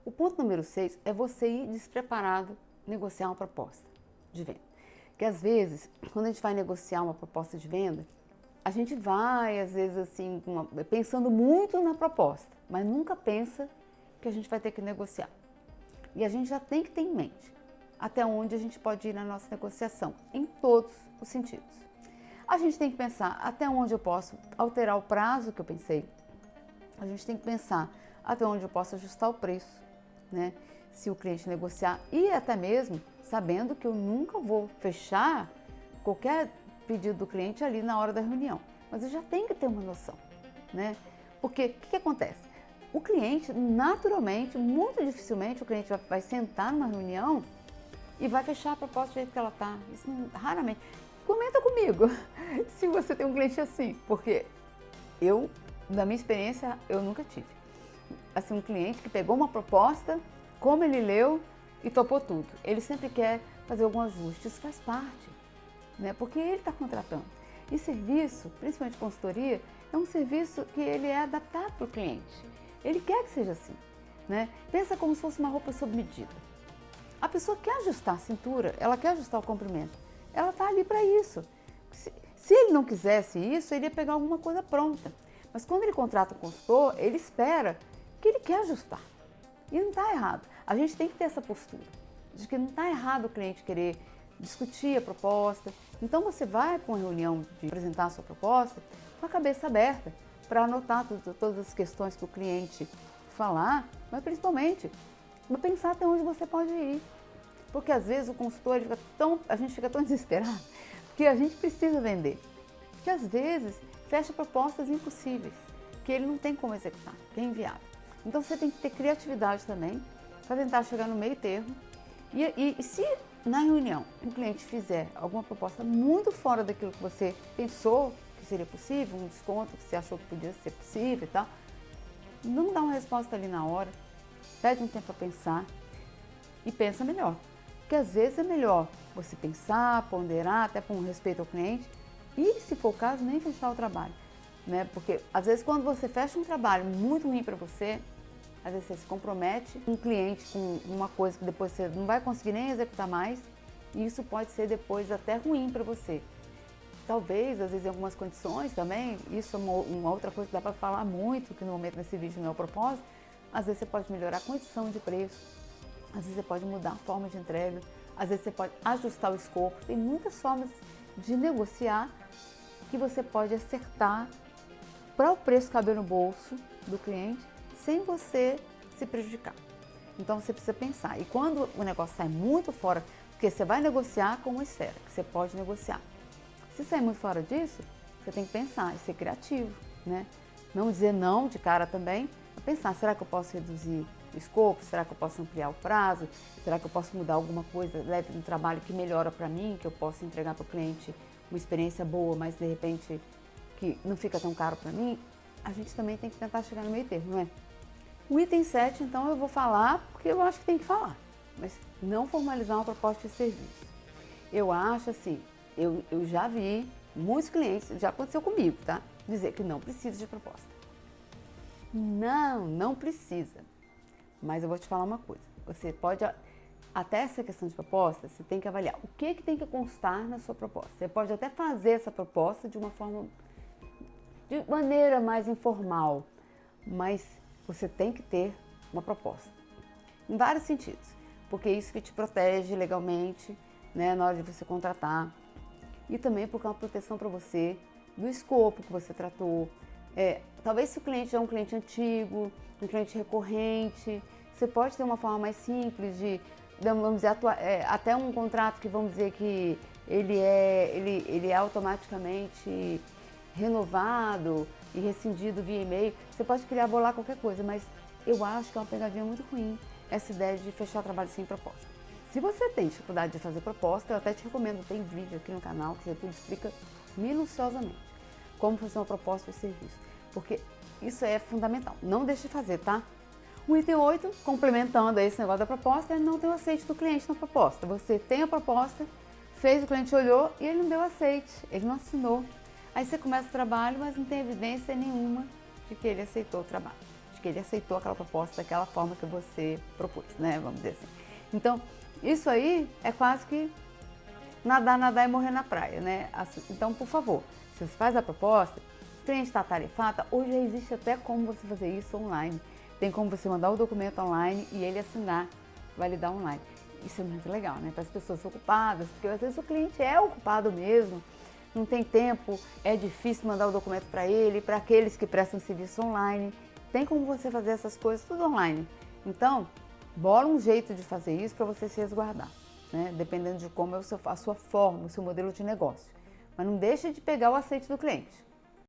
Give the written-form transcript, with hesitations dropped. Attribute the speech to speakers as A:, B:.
A: O ponto número 6 é você ir despreparado negociar uma proposta de venda. Porque às vezes, quando a gente vai negociar uma proposta de venda, a gente vai, às vezes, assim, pensando muito na proposta, mas nunca pensa que a gente vai ter que negociar. E a gente já tem que ter em mente até onde a gente pode ir na nossa negociação, em todos os sentidos. A gente tem que pensar até onde eu posso alterar o prazo que eu pensei. A gente tem que pensar até onde eu posso ajustar o preço, né? Se o cliente negociar, e até mesmo sabendo que eu nunca vou fechar qualquer pedido do cliente ali na hora da reunião. Mas eu já tenho que ter uma noção, né? Porque o que acontece? O cliente, naturalmente, muito dificilmente o cliente vai sentar numa reunião e vai fechar a proposta do jeito que ela está. Isso raramente. Comenta comigo se você tem um cliente assim, porque eu, na minha experiência, eu nunca tive. Assim, um cliente que pegou uma proposta, como ele leu e topou tudo. Ele sempre quer fazer algum ajuste, isso faz parte, né? Porque ele está contratando. E serviço, principalmente consultoria, é um serviço que ele é adaptado para o cliente. Ele quer que seja assim, né? Pensa como se fosse uma roupa sob medida. A pessoa quer ajustar a cintura, ela quer ajustar o comprimento. Ela está ali para isso. Se ele não quisesse isso, ele ia pegar alguma coisa pronta. Mas quando ele contrata um consultor, ele espera que ele quer ajustar. E não está errado. A gente tem que ter essa postura de que não está errado o cliente querer discutir a proposta. Então você vai para uma reunião de apresentar a sua proposta com a cabeça aberta para anotar todas as questões que o cliente falar, mas principalmente para pensar até onde você pode ir. Porque às vezes o consultor, a gente fica tão desesperado, porque a gente precisa vender. Que às vezes fecha propostas impossíveis, que ele não tem como executar, que é inviável. Então você tem que ter criatividade também, para tentar chegar no meio termo. E se na reunião o cliente fizer alguma proposta muito fora daquilo que você pensou que seria possível, um desconto que você achou que podia ser possível e tal, não dá uma resposta ali na hora, pede um tempo para pensar e pensa melhor. Porque às vezes é melhor você pensar, ponderar, até por um respeito ao cliente, e se for o caso, nem fechar o trabalho, né? Porque às vezes quando você fecha um trabalho muito ruim para você, às vezes você se compromete com um cliente, com uma coisa que depois você não vai conseguir nem executar mais, e isso pode ser depois até ruim para você. Talvez, às vezes, em algumas condições também, isso é uma outra coisa que dá para falar muito, que no momento nesse vídeo não é o propósito, às vezes você pode melhorar a condição de preço, às vezes você pode mudar a forma de entrega, às vezes você pode ajustar o escopo, tem muitas formas de negociar que você pode acertar para o preço caber no bolso do cliente, sem você se prejudicar. Então você precisa pensar. E quando o negócio sai muito fora, porque você vai negociar com uma esfera, que você pode negociar. Se sair muito fora disso, você tem que pensar e ser criativo, né? Não dizer não de cara também, mas pensar, será que eu posso reduzir o escopo? Será que eu posso ampliar o prazo? Será que eu posso mudar alguma coisa, leve no trabalho que melhora para mim, que eu possa entregar para o cliente uma experiência boa, mas de repente que não fica tão caro para mim? A gente também tem que tentar chegar no meio termo, não é? O item 7, então, eu vou falar porque eu acho que tem que falar, mas não formalizar uma proposta de serviço. Eu acho assim, eu já vi muitos clientes, já aconteceu comigo, tá? Dizer que não precisa de proposta. Não precisa. Mas eu vou te falar uma coisa, você pode, até essa questão de proposta, você tem que avaliar o que tem que constar na sua proposta. Você pode até fazer essa proposta de maneira mais informal, mas você tem que ter uma proposta, em vários sentidos, porque é isso que te protege legalmente, né, na hora de você contratar, e também porque é uma proteção para você do escopo que você tratou. Talvez se o cliente é um cliente antigo, um cliente recorrente, você pode ter uma forma mais simples de, vamos dizer, até um contrato que vamos dizer que ele é automaticamente renovado e rescindido via e-mail. Você pode criar, bolar qualquer coisa, mas eu acho que é uma pegadinha muito ruim essa ideia de fechar trabalho sem proposta. Se você tem dificuldade de fazer proposta, eu até te recomendo, tem vídeo aqui no canal que Getúlio explica minuciosamente como fazer uma proposta de serviço, porque isso é fundamental. Não deixe de fazer, tá? O item 8, complementando esse negócio da proposta, é não ter o aceite do cliente na proposta. Você tem a proposta, fez, o cliente olhou e ele não deu aceite, ele não assinou. Aí você começa o trabalho, mas não tem evidência nenhuma de que ele aceitou o trabalho, de que ele aceitou aquela proposta daquela forma que você propôs, né? Vamos dizer assim. Então, isso aí é quase que nadar, nadar e morrer na praia, né? Então, por favor, se você faz a proposta, o cliente está tarifado, hoje já existe até como você fazer isso online. Tem como você mandar o documento online e ele assinar, validar online. Isso é muito legal, né? Para as pessoas ocupadas, porque às vezes o cliente é ocupado mesmo, não tem tempo, é difícil mandar o documento para ele, para aqueles que prestam serviço online. Tem como você fazer essas coisas tudo online. Então, bola um jeito de fazer isso para você se resguardar, né? Dependendo de como é a sua forma, o seu modelo de negócio. Mas não deixe de pegar o aceite do cliente.